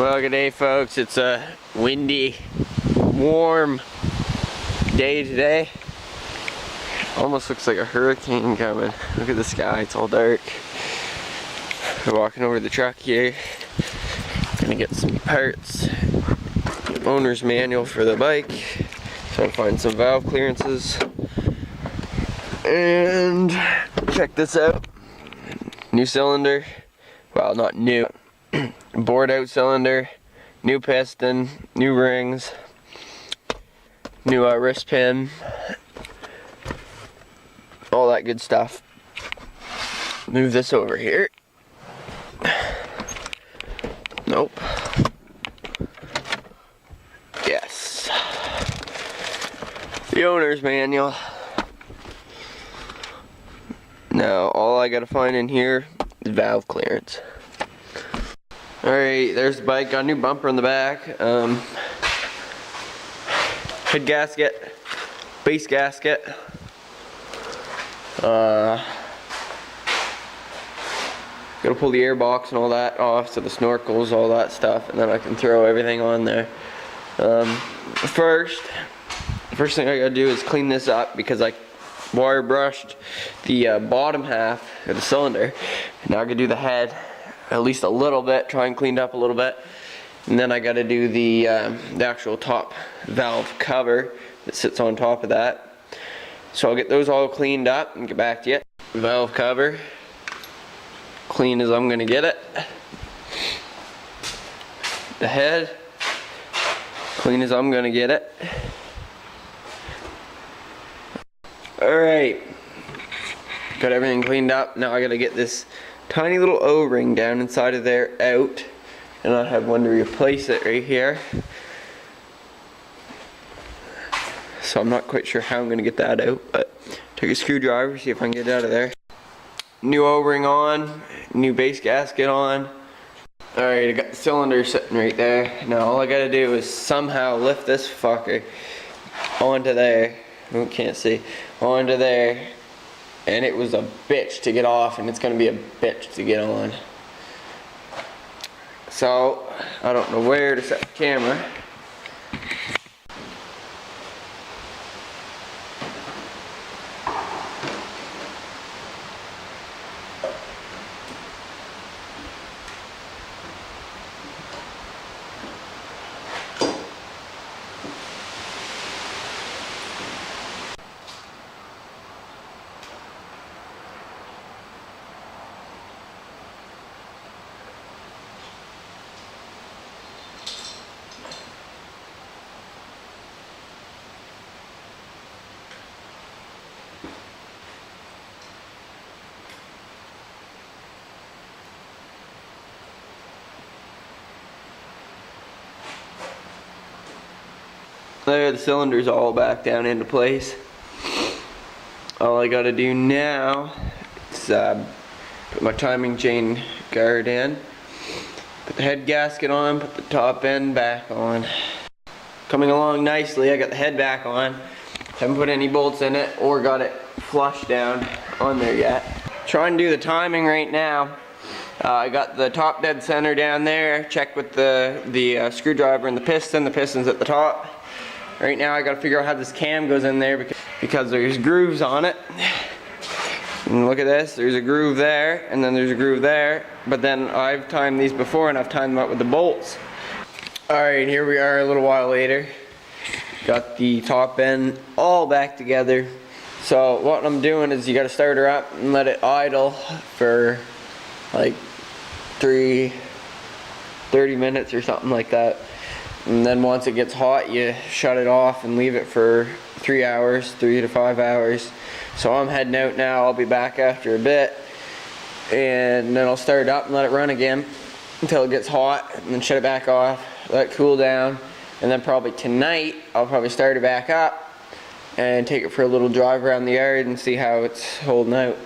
Well, good day folks. It's a windy, warm day today. Almost looks like a hurricane coming. Look at the sky, it's all dark. We're walking over to the truck here. Gonna get some parts. Owner's manual for the bike. Trying to find some valve clearances. And check this out. New cylinder. Well, not new. Bored out cylinder, new piston, new rings, new wrist pin, all that good stuff. Move this over here. Nope. Yes. The owner's manual. Now all I gotta find in here is valve clearance. Alright, there's the bike, got a new bumper in the back, head gasket, base gasket, gotta pull the air box and all that off, so the snorkels, all that stuff, and then I can throw everything on there. First thing I gotta do is clean this up because I wire brushed the bottom half of the cylinder. Now I gotta do the head. At least a little bit, try and clean it up a little bit. And then I gotta do the actual top valve cover that sits on top of that. So I'll get those all cleaned up and get back to you. Valve cover, clean as I'm gonna get it. The head, clean as I'm gonna get it. Alright, got everything cleaned up. Now I gotta get this tiny little O-ring down inside of there out, and I have one to replace it right here. So I'm not quite sure how I'm gonna get that out, but take a screwdriver, see if I can get it out of there. New O-ring on, new base gasket on. Alright, I got the cylinder sitting right there. Now all I gotta do is somehow lift this fucker onto there. Oh, can't see. Onto there. And it was a bitch to get off, and it's gonna be a bitch to get on. So I don't know where to set the camera. There, the cylinder's all back down into place. All I gotta do now is put my timing chain guard in, put the head gasket on, put the top end back on. Coming along nicely. I got the head back on. Haven't put any bolts in it or got it flush down on there yet. Trying to do the timing right now. I got the top dead center down there. Checked with the screwdriver and the piston. The piston's at the top. Right now I gotta figure out how this cam goes in there because there's grooves on it. And look at this, there's a groove there, and then there's a groove there. But then I've timed these before and I've timed them up with the bolts. Alright, here we are a little while later. Got the top end all back together. So what I'm doing is you gotta start her up and let it idle for like 30 minutes or something like that. And then once it gets hot, you shut it off and leave it for 3 hours, 3 to 5 hours. So I'm heading out now. I'll be back after a bit, and then I'll start it up and let it run again until it gets hot, and then shut it back off, let it cool down, and then probably tonight I'll probably start it back up and take it for a little drive around the yard and see how it's holding out.